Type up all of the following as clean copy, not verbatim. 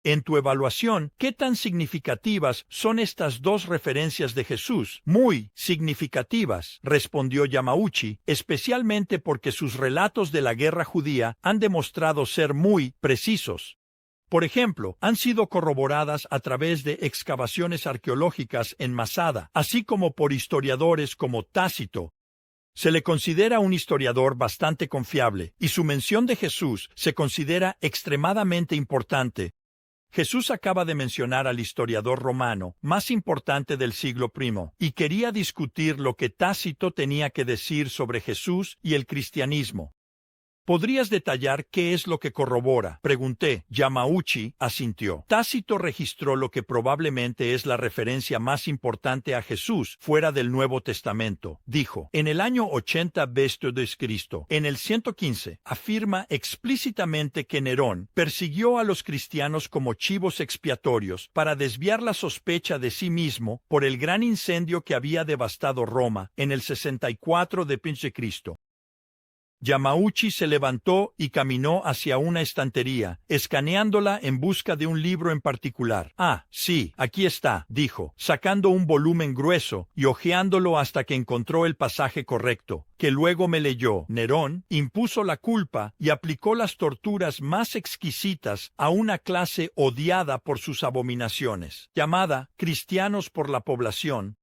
En tu evaluación, ¿qué tan significativas son estas dos referencias de Jesús? Muy significativas, respondió Yamauchi, especialmente porque sus relatos de la guerra judía han demostrado ser muy precisos. Por ejemplo, han sido corroboradas a través de excavaciones arqueológicas en Masada, así como por historiadores como Tácito. Se le considera un historiador bastante confiable, y su mención de Jesús se considera extremadamente importante. Jesús acaba de mencionar al historiador romano más importante del siglo I, y quería discutir lo que Tácito tenía que decir sobre Jesús y el cristianismo. ¿Podrías detallar qué es lo que corrobora?, pregunté. Yamauchi asintió. Tácito registró lo que probablemente es la referencia más importante a Jesús fuera del Nuevo Testamento. Dijo, en el año 80 b.C., en el 115, afirma explícitamente que Nerón persiguió a los cristianos como chivos expiatorios para desviar la sospecha de sí mismo por el gran incendio que había devastado Roma en el 64 d.C. Yamauchi se levantó y caminó hacia una estantería, escaneándola en busca de un libro en particular. Ah, sí, aquí está, dijo, sacando un volumen grueso y hojeándolo hasta que encontró el pasaje correcto, que luego me leyó. Nerón impuso la culpa y aplicó las torturas más exquisitas a una clase odiada por sus abominaciones, llamada cristianos por la población.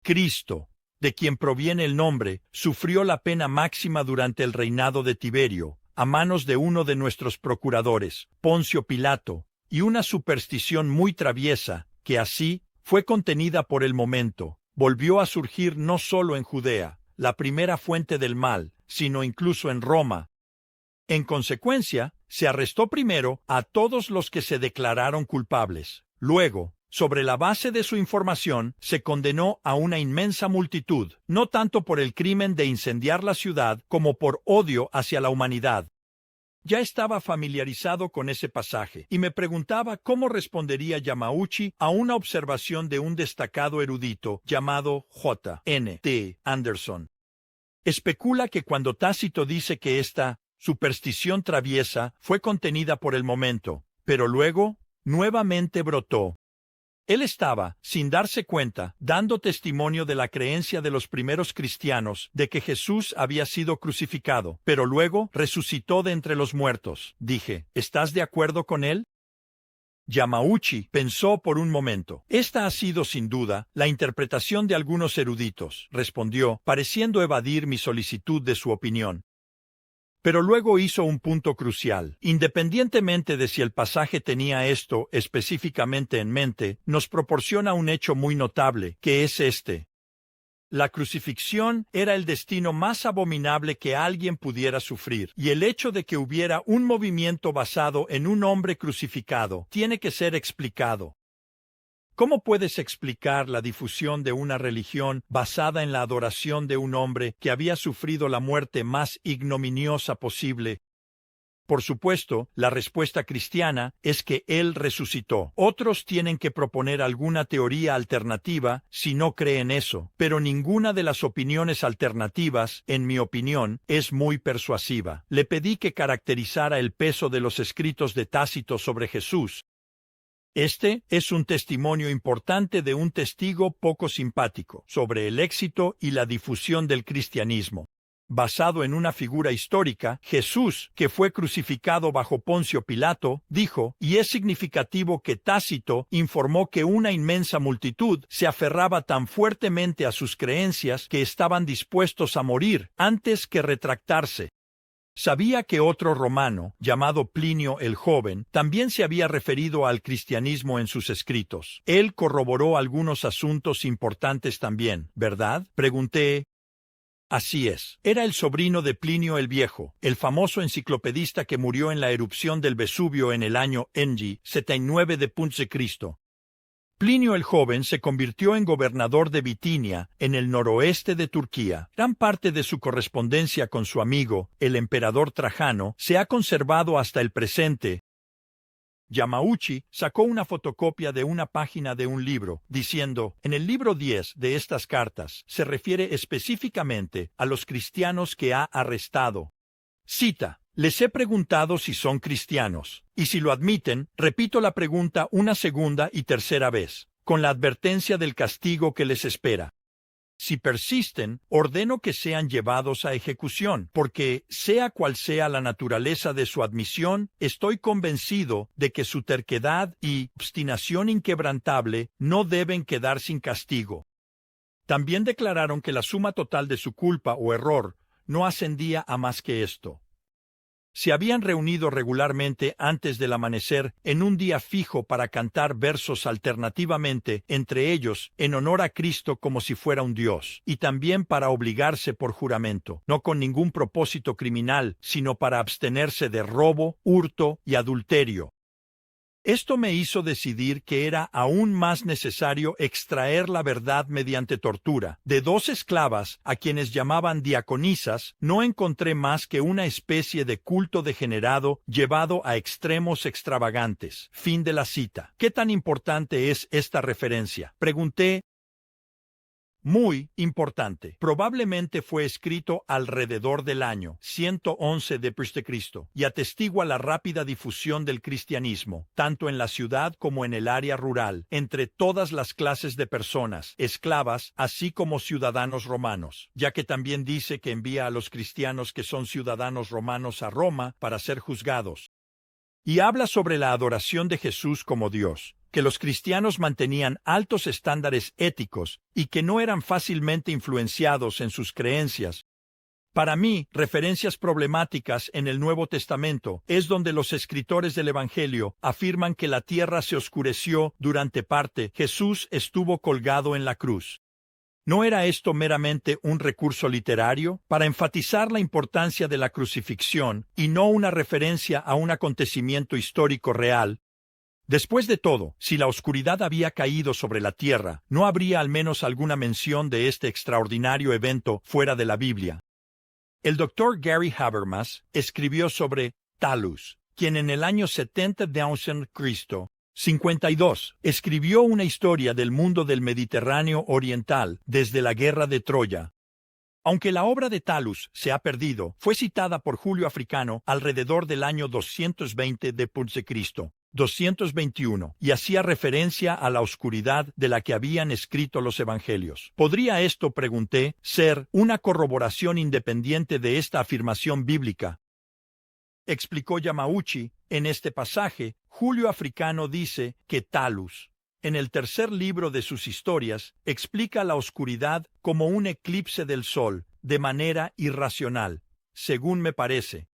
Cristo, de quien proviene el nombre, sufrió la pena máxima durante el reinado de Tiberio, a manos de uno de nuestros procuradores, Poncio Pilato, y una superstición muy traviesa, que así fue contenida por el momento, volvió a surgir no solo en Judea, la primera fuente del mal, sino incluso en Roma. En consecuencia, se arrestó primero a todos los que se declararon culpables. Luego, sobre la base de su información, se condenó a una inmensa multitud, no tanto por el crimen de incendiar la ciudad como por odio hacia la humanidad. Ya estaba familiarizado con ese pasaje, y me preguntaba cómo respondería Yamauchi a una observación de un destacado erudito llamado J. N. T. Anderson. Especula que cuando Tácito dice que esta superstición traviesa fue contenida por el momento, pero luego, nuevamente brotó. Él estaba, sin darse cuenta, dando testimonio de la creencia de los primeros cristianos de que Jesús había sido crucificado, pero luego resucitó de entre los muertos. Dije, ¿estás de acuerdo con él? Yamauchi pensó por un momento. Esta ha sido, sin duda, la interpretación de algunos eruditos, respondió, pareciendo evadir mi solicitud de su opinión. Pero luego hizo un punto crucial. Independientemente de si el pasaje tenía esto específicamente en mente, nos proporciona un hecho muy notable, que es este. La crucifixión era el destino más abominable que alguien pudiera sufrir, y el hecho de que hubiera un movimiento basado en un hombre crucificado tiene que ser explicado. ¿Cómo puedes explicar la difusión de una religión basada en la adoración de un hombre que había sufrido la muerte más ignominiosa posible? Por supuesto, la respuesta cristiana es que Él resucitó. Otros tienen que proponer alguna teoría alternativa si no creen eso, pero ninguna de las opiniones alternativas, en mi opinión, es muy persuasiva. Le pedí que caracterizara el peso de los escritos de Tácito sobre Jesús. Este es un testimonio importante de un testigo poco simpático sobre el éxito y la difusión del cristianismo. Basado en una figura histórica, Jesús, que fue crucificado bajo Poncio Pilato, dijo, y es significativo que Tácito informó que una inmensa multitud se aferraba tan fuertemente a sus creencias que estaban dispuestos a morir antes que retractarse. Sabía que otro romano, llamado Plinio el Joven, también se había referido al cristianismo en sus escritos. Él corroboró algunos asuntos importantes también, ¿verdad?, pregunté. Así es. Era el sobrino de Plinio el Viejo, el famoso enciclopedista que murió en la erupción del Vesubio en el año NG 79 d.C. Plinio el Joven se convirtió en gobernador de Bitinia, en el noroeste de Turquía. Gran parte de su correspondencia con su amigo, el emperador Trajano, se ha conservado hasta el presente. Yamauchi sacó una fotocopia de una página de un libro, diciendo, en el libro 10 de estas cartas, se refiere específicamente a los cristianos que ha arrestado. Cita, Les he preguntado si son cristianos, y si lo admiten, repito la pregunta una segunda y tercera vez, con la advertencia del castigo que les espera. Si persisten, ordeno que sean llevados a ejecución, porque, sea cual sea la naturaleza de su admisión, estoy convencido de que su terquedad y obstinación inquebrantable no deben quedar sin castigo. También declararon que la suma total de su culpa o error no ascendía a más que esto. Se habían reunido regularmente antes del amanecer en un día fijo para cantar versos alternativamente entre ellos en honor a Cristo como si fuera un dios, y también para obligarse por juramento, no con ningún propósito criminal, sino para abstenerse de robo, hurto y adulterio. Esto me hizo decidir que era aún más necesario extraer la verdad mediante tortura. De dos esclavas, a quienes llamaban diaconisas, no encontré más que una especie de culto degenerado llevado a extremos extravagantes. Fin de la cita. ¿Qué tan importante es esta referencia?, pregunté. Muy importante. Probablemente fue escrito alrededor del año 111 d.C. y atestigua la rápida difusión del cristianismo, tanto en la ciudad como en el área rural, entre todas las clases de personas, esclavas, así como ciudadanos romanos, ya que también dice que envía a los cristianos que son ciudadanos romanos a Roma para ser juzgados. Y habla sobre la adoración de Jesús como Dios, que los cristianos mantenían altos estándares éticos y que no eran fácilmente influenciados en sus creencias. Para mí, referencias problemáticas en el Nuevo Testamento es donde los escritores del Evangelio afirman que la tierra se oscureció durante parte, Jesús estuvo colgado en la cruz. ¿No era esto meramente un recurso literario para enfatizar la importancia de la crucifixión y no una referencia a un acontecimiento histórico real? Después de todo, si la oscuridad había caído sobre la tierra, ¿no habría al menos alguna mención de este extraordinario evento fuera de la Biblia? El Dr. Gary Habermas escribió sobre Talus, quien en el año 70 d.C., 52, escribió una historia del mundo del Mediterráneo oriental desde la guerra de Troya. Aunque la obra de Talus se ha perdido, fue citada por Julio Africano alrededor del año 220 d.C., 221, y hacía referencia a la oscuridad de la que habían escrito los evangelios. ¿Podría esto, pregunté, ser una corroboración independiente de esta afirmación bíblica? Explicó Yamauchi, en este pasaje, Julio Africano dice que Talus, en el tercer libro de sus historias, explica la oscuridad como un eclipse del sol, de manera irracional, según me parece.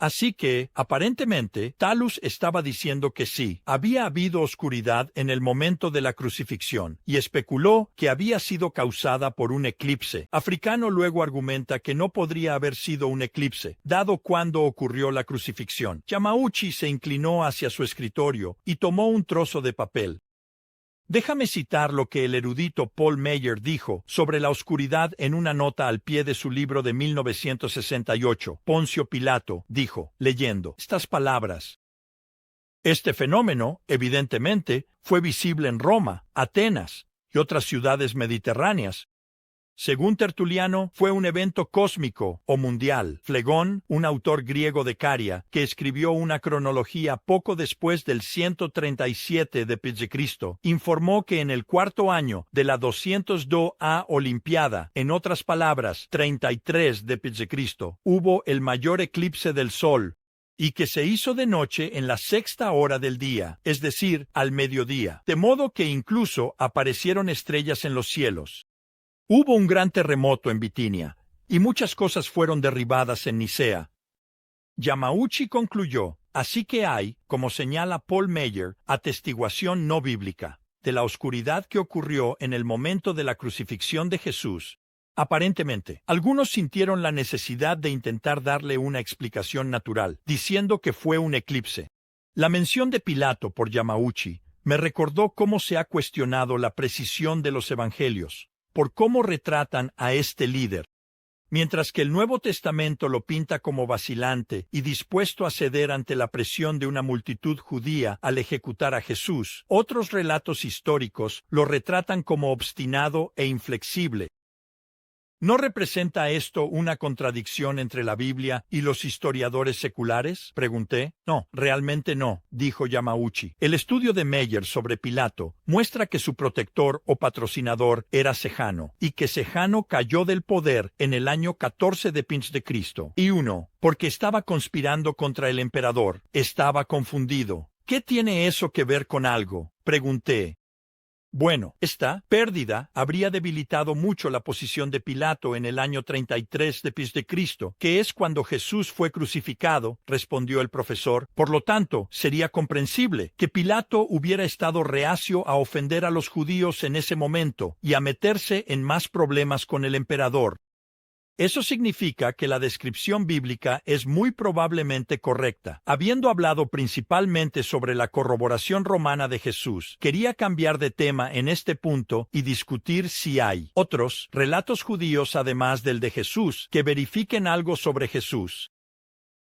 Así que, aparentemente, Talus estaba diciendo que sí, había habido oscuridad en el momento de la crucifixión, y especuló que había sido causada por un eclipse. Africano luego argumenta que no podría haber sido un eclipse, dado cuándo ocurrió la crucifixión. Yamauchi se inclinó hacia su escritorio y tomó un trozo de papel. Déjame citar lo que el erudito Paul Meyer dijo sobre la oscuridad en una nota al pie de su libro de 1968. Poncio Pilato dijo, leyendo estas palabras: este fenómeno, evidentemente, fue visible en Roma, Atenas y otras ciudades mediterráneas. Según Tertuliano, fue un evento cósmico o mundial. Flegón, un autor griego de Caria, que escribió una cronología poco después del 137 d.C., informó que en el cuarto año de la 202 A Olimpiada, en otras palabras, 33 d.C., hubo el mayor eclipse del Sol, y que se hizo de noche en la sexta hora del día, es decir, al mediodía, de modo que incluso aparecieron estrellas en los cielos. Hubo un gran terremoto en Bitinia, y muchas cosas fueron derribadas en Nicea. Yamauchi concluyó, así que hay, como señala Paul Meyer, atestiguación no bíblica de la oscuridad que ocurrió en el momento de la crucifixión de Jesús. Aparentemente, algunos sintieron la necesidad de intentar darle una explicación natural, diciendo que fue un eclipse. La mención de Pilato por Yamauchi me recordó cómo se ha cuestionado la precisión de los evangelios, por cómo retratan a este líder. Mientras que el Nuevo Testamento lo pinta como vacilante y dispuesto a ceder ante la presión de una multitud judía al ejecutar a Jesús, otros relatos históricos lo retratan como obstinado e inflexible. ¿No representa esto una contradicción entre la Biblia y los historiadores seculares? Pregunté. No, realmente no, dijo Yamauchi. El estudio de Meyer sobre Pilato muestra que su protector o patrocinador era Sejano, y que Sejano cayó del poder en el año 14 de Cristo. Y uno, porque estaba conspirando contra el emperador, estaba confundido. ¿Qué tiene eso que ver con algo? Pregunté. Bueno, esta pérdida habría debilitado mucho la posición de Pilato en el año 33 de Cristo, que es cuando Jesús fue crucificado, respondió el profesor. Por lo tanto, sería comprensible que Pilato hubiera estado reacio a ofender a los judíos en ese momento y a meterse en más problemas con el emperador. Eso significa que la descripción bíblica es muy probablemente correcta. Habiendo hablado principalmente sobre la corroboración romana de Jesús, quería cambiar de tema en este punto y discutir si hay otros relatos judíos además del de Jesús que verifiquen algo sobre Jesús.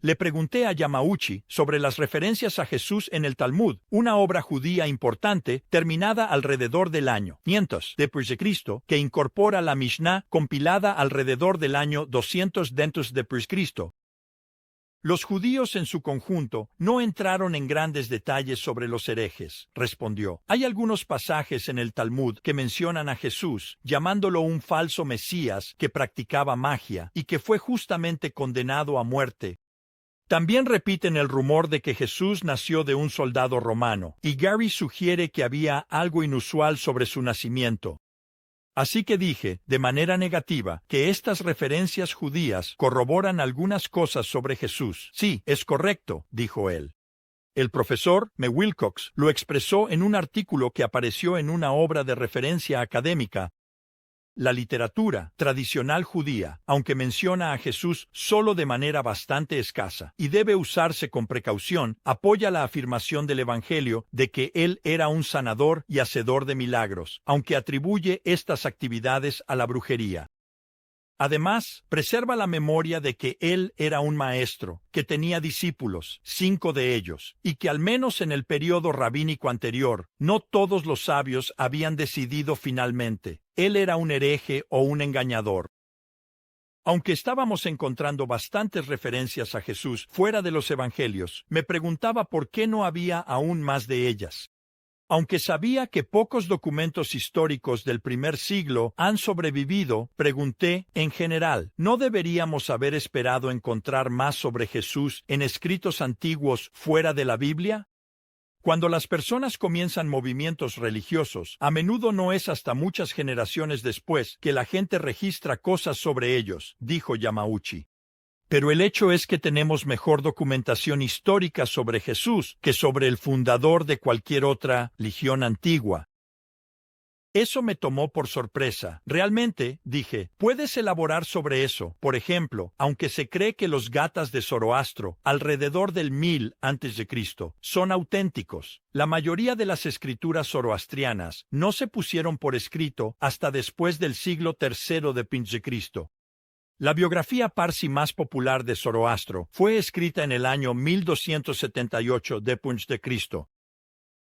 Le pregunté a Yamauchi sobre las referencias a Jesús en el Talmud, una obra judía importante terminada alrededor del año 500 después de Cristo, que incorpora la Mishnah compilada alrededor del año 200 después de Cristo. Los judíos en su conjunto no entraron en grandes detalles sobre los herejes, respondió. Hay algunos pasajes en el Talmud que mencionan a Jesús, llamándolo un falso Mesías que practicaba magia y que fue justamente condenado a muerte. También repiten el rumor de que Jesús nació de un soldado romano, y Gary sugiere que había algo inusual sobre su nacimiento. Así que dije, de manera negativa, que estas referencias judías corroboran algunas cosas sobre Jesús. Sí, es correcto, dijo él. El profesor M. Wilcox lo expresó en un artículo que apareció en una obra de referencia académica. La literatura tradicional judía, aunque menciona a Jesús solo de manera bastante escasa y debe usarse con precaución, apoya la afirmación del Evangelio de que él era un sanador y hacedor de milagros, aunque atribuye estas actividades a la brujería. Además, preserva la memoria de que él era un maestro, que tenía discípulos, 5 de ellos, y que al menos en el período rabínico anterior, no todos los sabios habían decidido finalmente, él era un hereje o un engañador. Aunque estábamos encontrando bastantes referencias a Jesús fuera de los evangelios, me preguntaba por qué no había aún más de ellas. Aunque sabía que pocos documentos históricos del primer siglo han sobrevivido, pregunté, en general, ¿no deberíamos haber esperado encontrar más sobre Jesús en escritos antiguos fuera de la Biblia? Cuando las personas comienzan movimientos religiosos, a menudo no es hasta muchas generaciones después que la gente registra cosas sobre ellos, dijo Yamauchi. Pero el hecho es que tenemos mejor documentación histórica sobre Jesús que sobre el fundador de cualquier otra religión antigua. Eso me tomó por sorpresa. Realmente, dije, puedes elaborar sobre eso. Por ejemplo, aunque se cree que los gatas de Zoroastro, alrededor del 1000 a.C., son auténticos, la mayoría de las escrituras zoroastrianas no se pusieron por escrito hasta después del siglo III de Cristo. La biografía parsi más popular de Zoroastro fue escrita en el año 1278 de Cristo.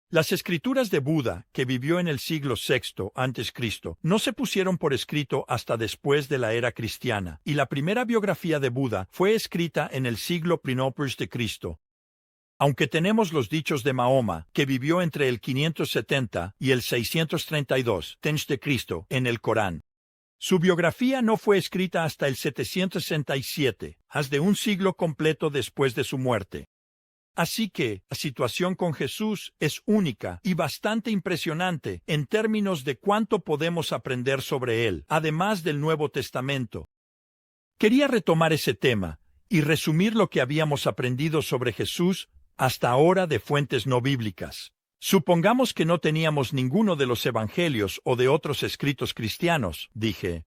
Las escrituras de Buda, que vivió en el siglo VI a.C., no se pusieron por escrito hasta después de la era cristiana, y la primera biografía de Buda fue escrita en el siglo I de Cristo. Aunque tenemos los dichos de Mahoma, que vivió entre el 570 y el 632 de Cristo, en el Corán. Su biografía no fue escrita hasta el 767, más de un siglo completo después de su muerte. Así que, la situación con Jesús es única y bastante impresionante en términos de cuánto podemos aprender sobre él, además del Nuevo Testamento. Quería retomar ese tema y resumir lo que habíamos aprendido sobre Jesús hasta ahora de fuentes no bíblicas. Supongamos que no teníamos ninguno de los evangelios o de otros escritos cristianos, dije.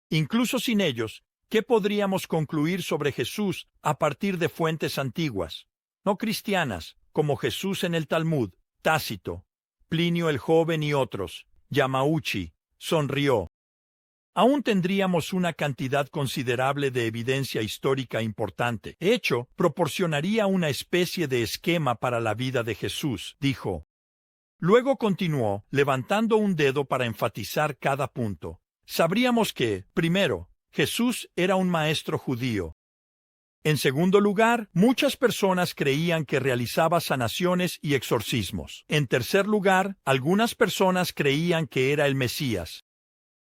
Incluso sin ellos, ¿qué podríamos concluir sobre Jesús a partir de fuentes antiguas, no cristianas, como Jesús en el Talmud, Tácito, Plinio el Joven y otros? Yamauchi sonrió. Aún tendríamos una cantidad considerable de evidencia histórica importante. De hecho, proporcionaría una especie de esquema para la vida de Jesús, dijo. Luego continuó, levantando un dedo para enfatizar cada punto. sabríamos que, primero, Jesús era un maestro judío. En segundo lugar, muchas personas creían que realizaba sanaciones y exorcismos. En tercer lugar, algunas personas creían que era el Mesías.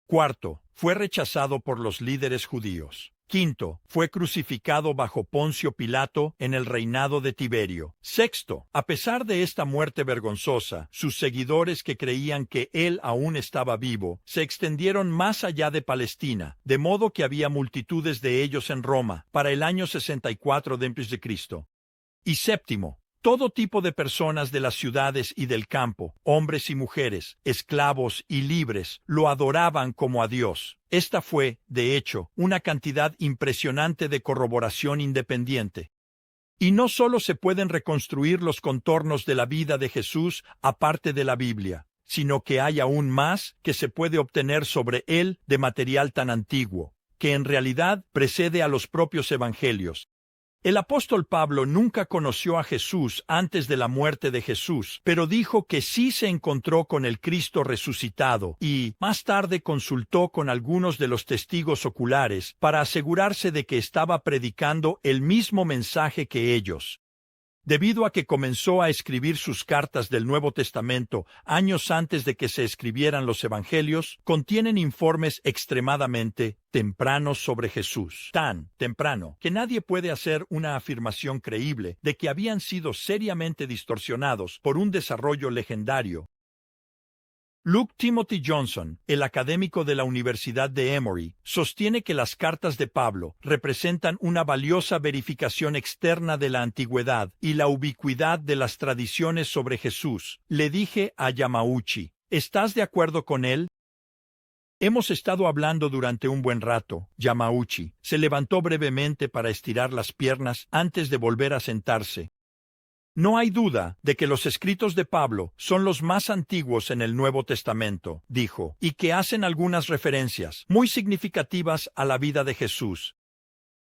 Cuarto, fue rechazado por los líderes judíos. Quinto, fue crucificado bajo Poncio Pilato en el reinado de Tiberio. Sexto, a pesar de esta muerte vergonzosa, sus seguidores que creían que él aún estaba vivo, se extendieron más allá de Palestina, de modo que había multitudes de ellos en Roma, para el año 64 d.C. Y séptimo, todo tipo de personas de las ciudades y del campo, hombres y mujeres, esclavos y libres, lo adoraban como a Dios. Esta fue, de hecho, una cantidad impresionante de corroboración independiente. Y no solo se pueden reconstruir los contornos de la vida de Jesús aparte de la Biblia, sino que hay aún más que se puede obtener sobre él de material tan antiguo, que en realidad precede a los propios evangelios. El apóstol Pablo nunca conoció a Jesús antes de la muerte de Jesús, pero dijo que sí se encontró con el Cristo resucitado y, más tarde, consultó con algunos de los testigos oculares para asegurarse de que estaba predicando el mismo mensaje que ellos. Debido a que comenzó a escribir sus cartas del Nuevo Testamento años antes de que se escribieran los Evangelios, contienen informes extremadamente tempranos sobre Jesús. Tan temprano que nadie puede hacer una afirmación creíble de que habían sido seriamente distorsionados por un desarrollo legendario. Luke Timothy Johnson, el académico de la Universidad de Emory, sostiene que las cartas de Pablo representan una valiosa verificación externa de la antigüedad y la ubicuidad de las tradiciones sobre Jesús. Le dije a Yamauchi, ¿estás de acuerdo con él? Hemos estado hablando durante un buen rato. Yamauchi se levantó brevemente para estirar las piernas antes de volver a sentarse. No hay duda de que los escritos de Pablo son los más antiguos en el Nuevo Testamento, dijo, y que hacen algunas referencias muy significativas a la vida de Jesús.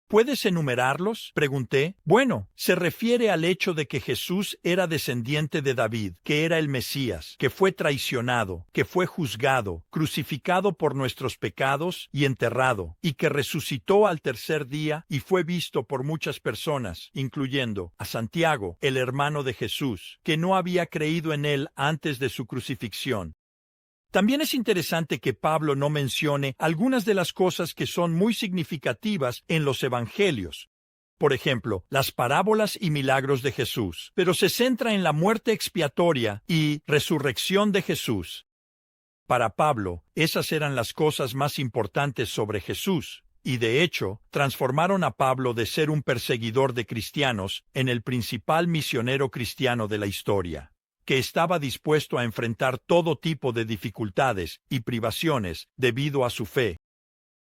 ¿Puedes enumerarlos?, pregunté. Bueno, se refiere al hecho de que Jesús era descendiente de David, que era el Mesías, que fue traicionado, que fue juzgado, crucificado por nuestros pecados y enterrado, y que resucitó al tercer día y fue visto por muchas personas, incluyendo a Santiago, el hermano de Jesús, que no había creído en él antes de su crucifixión. También es interesante que Pablo no mencione algunas de las cosas que son muy significativas en los Evangelios. Por ejemplo, las parábolas y milagros de Jesús, pero se centra en la muerte expiatoria y resurrección de Jesús. Para Pablo, esas eran las cosas más importantes sobre Jesús, y de hecho, transformaron a Pablo de ser un perseguidor de cristianos en el principal misionero cristiano de la historia, que estaba dispuesto a enfrentar todo tipo de dificultades y privaciones debido a su fe.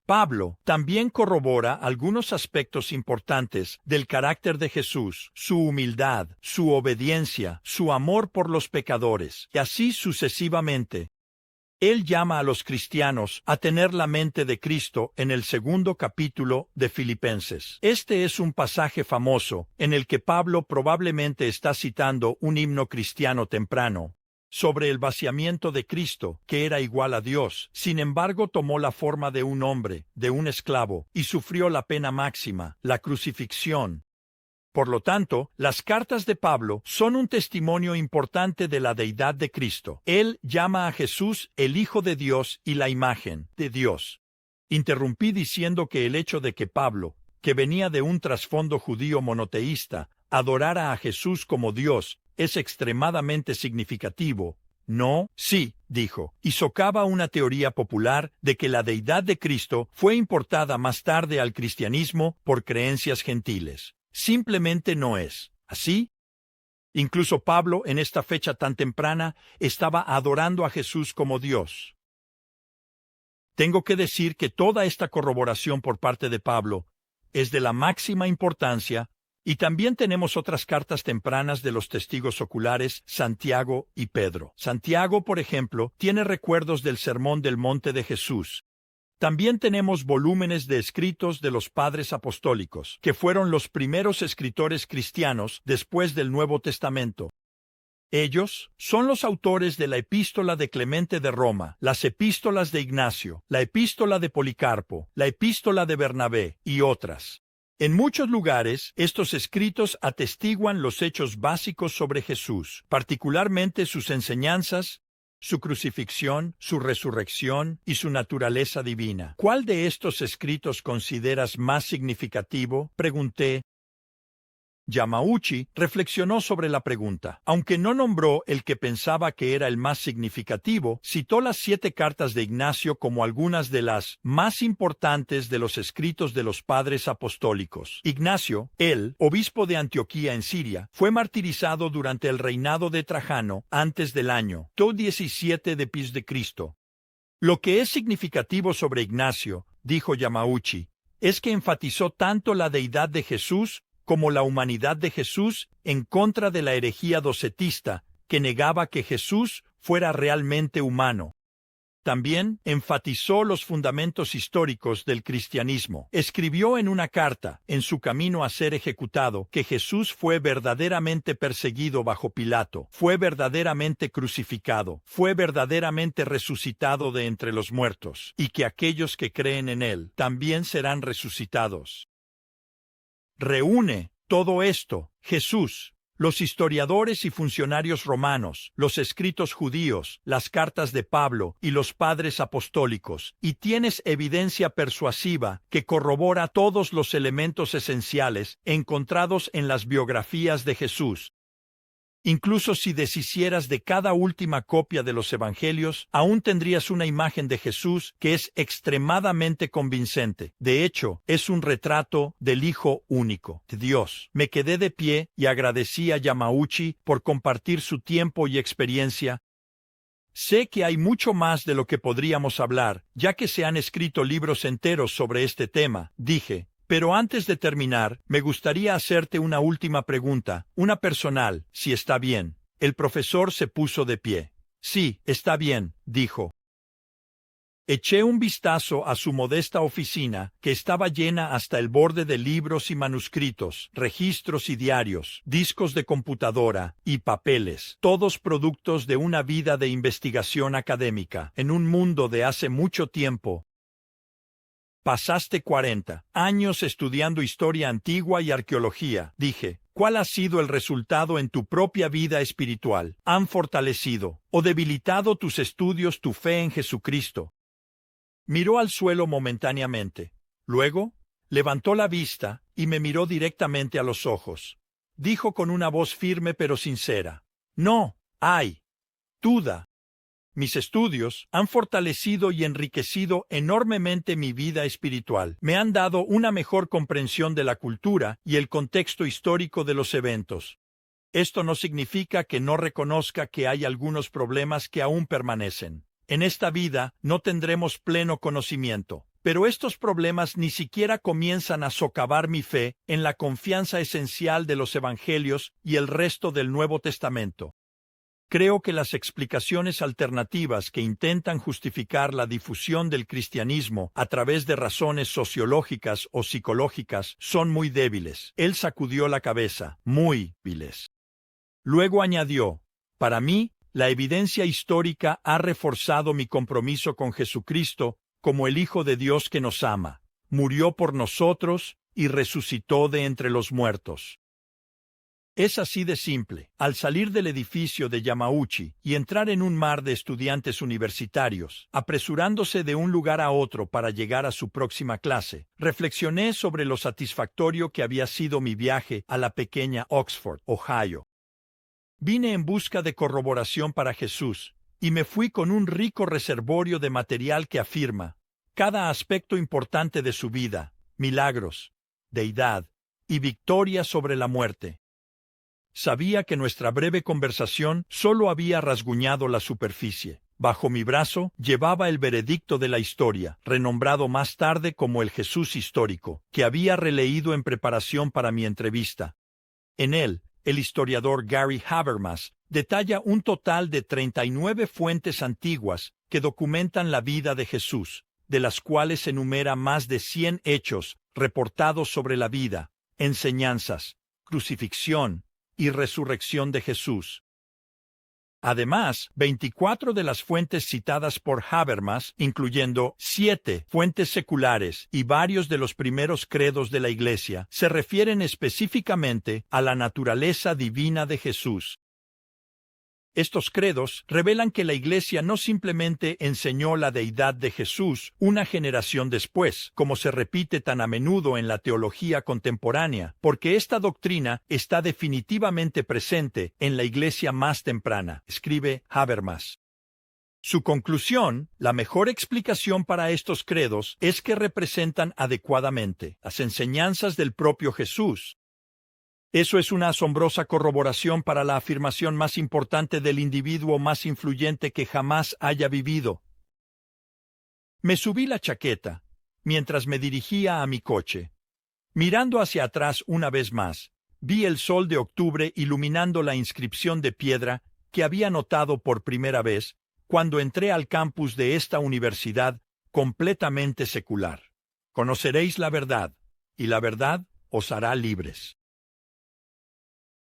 Pablo también corrobora algunos aspectos importantes del carácter de Jesús, su humildad, su obediencia, su amor por los pecadores, y así sucesivamente. Él llama a los cristianos a tener la mente de Cristo en el 2 capítulo de Filipenses. Este es un pasaje famoso en el que Pablo probablemente está citando un himno cristiano temprano sobre el vaciamiento de Cristo, que era igual a Dios. Sin embargo, tomó la forma de un hombre, de un esclavo, y sufrió la pena máxima, la crucifixión. Por lo tanto, las cartas de Pablo son un testimonio importante de la deidad de Cristo. Él llama a Jesús el Hijo de Dios y la imagen de Dios. Interrumpí diciendo que el hecho de que Pablo, que venía de un trasfondo judío monoteísta, adorara a Jesús como Dios es extremadamente significativo. No, sí, dijo, y socava una teoría popular de que la deidad de Cristo fue importada más tarde al cristianismo por creencias gentiles. Simplemente no es así. Incluso Pablo, en esta fecha tan temprana, estaba adorando a Jesús como Dios. Tengo que decir que toda esta corroboración por parte de Pablo es de la máxima importancia, y también tenemos otras cartas tempranas de los testigos oculares, Santiago y Pedro. Santiago, por ejemplo, tiene recuerdos del Sermón del Monte de Jesús. También tenemos volúmenes de escritos de los padres apostólicos, que fueron los primeros escritores cristianos después del Nuevo Testamento. Ellos son los autores de la Epístola de Clemente de Roma, las Epístolas de Ignacio, la Epístola de Policarpo, la Epístola de Bernabé y otras. En muchos lugares, estos escritos atestiguan los hechos básicos sobre Jesús, particularmente sus enseñanzas, su crucifixión, su resurrección y su naturaleza divina. ¿Cuál de estos escritos consideras más significativo?, pregunté. Yamauchi reflexionó sobre la pregunta. Aunque no nombró el que pensaba que era el más significativo, citó las 7 cartas de Ignacio como algunas de las más importantes de los escritos de los padres apostólicos. Ignacio, el obispo de Antioquía en Siria, fue martirizado durante el reinado de Trajano antes del año 17 después de Cristo. Lo que es significativo sobre Ignacio, dijo Yamauchi, es que enfatizó tanto la deidad de Jesús como la humanidad de Jesús en contra de la herejía docetista, que negaba que Jesús fuera realmente humano. También enfatizó los fundamentos históricos del cristianismo. Escribió en una carta, en su camino a ser ejecutado, que Jesús fue verdaderamente perseguido bajo Pilato, fue verdaderamente crucificado, fue verdaderamente resucitado de entre los muertos, y que aquellos que creen en él también serán resucitados. Reúne todo esto, Jesús, los historiadores y funcionarios romanos, los escritos judíos, las cartas de Pablo y los padres apostólicos, y tienes evidencia persuasiva que corrobora todos los elementos esenciales encontrados en las biografías de Jesús. Incluso si deshicieras de cada última copia de los evangelios, aún tendrías una imagen de Jesús que es extremadamente convincente. De hecho, es un retrato del Hijo único de Dios. Me quedé de pie y agradecí a Yamauchi por compartir su tiempo y experiencia. Sé que hay mucho más de lo que podríamos hablar, ya que se han escrito libros enteros sobre este tema, dije. Pero antes de terminar, me gustaría hacerte una última pregunta, una personal, si está bien. El profesor se puso de pie. Sí, está bien, dijo. Eché un vistazo a su modesta oficina, que estaba llena hasta el borde de libros y manuscritos, registros y diarios, discos de computadora y papeles, todos productos de una vida de investigación académica, en un mundo de hace mucho tiempo. Pasaste 40 años estudiando historia antigua y arqueología, dije. ¿Cuál ha sido el resultado en tu propia vida espiritual? ¿Han fortalecido o debilitado tus estudios, tu fe en Jesucristo? Miró al suelo momentáneamente. Luego, levantó la vista y me miró directamente a los ojos. Dijo con una voz firme pero sincera. No, hay duda. Mis estudios han fortalecido y enriquecido enormemente mi vida espiritual. Me han dado una mejor comprensión de la cultura y el contexto histórico de los eventos. Esto no significa que no reconozca que hay algunos problemas que aún permanecen. En esta vida no tendremos pleno conocimiento, pero estos problemas ni siquiera comienzan a socavar mi fe en la confianza esencial de los evangelios y el resto del Nuevo Testamento. Creo que las explicaciones alternativas que intentan justificar la difusión del cristianismo a través de razones sociológicas o psicológicas son muy débiles. Él sacudió la cabeza, muy débiles. Luego añadió, para mí, la evidencia histórica ha reforzado mi compromiso con Jesucristo como el Hijo de Dios que nos ama, murió por nosotros y resucitó de entre los muertos. Es así de simple. Al salir del edificio de Yamauchi y entrar en un mar de estudiantes universitarios, apresurándose de un lugar a otro para llegar a su próxima clase, reflexioné sobre lo satisfactorio que había sido mi viaje a la pequeña Oxford, Ohio. Vine en busca de corroboración para Jesús, y me fui con un rico reservorio de material que afirma cada aspecto importante de su vida, milagros, deidad y victoria sobre la muerte. Sabía que nuestra breve conversación solo había rasguñado la superficie. Bajo mi brazo llevaba el veredicto de la historia, renombrado más tarde como el Jesús histórico, que había releído en preparación para mi entrevista. En él, el historiador Gary Habermas detalla un total de 39 fuentes antiguas que documentan la vida de Jesús, de las cuales enumera más de 100 hechos reportados sobre la vida, enseñanzas, crucifixión y resurrección de Jesús. Además, 24 de las fuentes citadas por Habermas, incluyendo 7 fuentes seculares y varios de los primeros credos de la Iglesia, se refieren específicamente a la naturaleza divina de Jesús. Estos credos revelan que la Iglesia no simplemente enseñó la deidad de Jesús una generación después, como se repite tan a menudo en la teología contemporánea, porque esta doctrina está definitivamente presente en la Iglesia más temprana, escribe Habermas. Su conclusión, la mejor explicación para estos credos es que representan adecuadamente las enseñanzas del propio Jesús. Eso es una asombrosa corroboración para la afirmación más importante del individuo más influyente que jamás haya vivido. Me subí la chaqueta, mientras me dirigía a mi coche. Mirando hacia atrás una vez más, vi el sol de octubre iluminando la inscripción de piedra que había notado por primera vez cuando entré al campus de esta universidad completamente secular. Conoceréis la verdad, y la verdad os hará libres.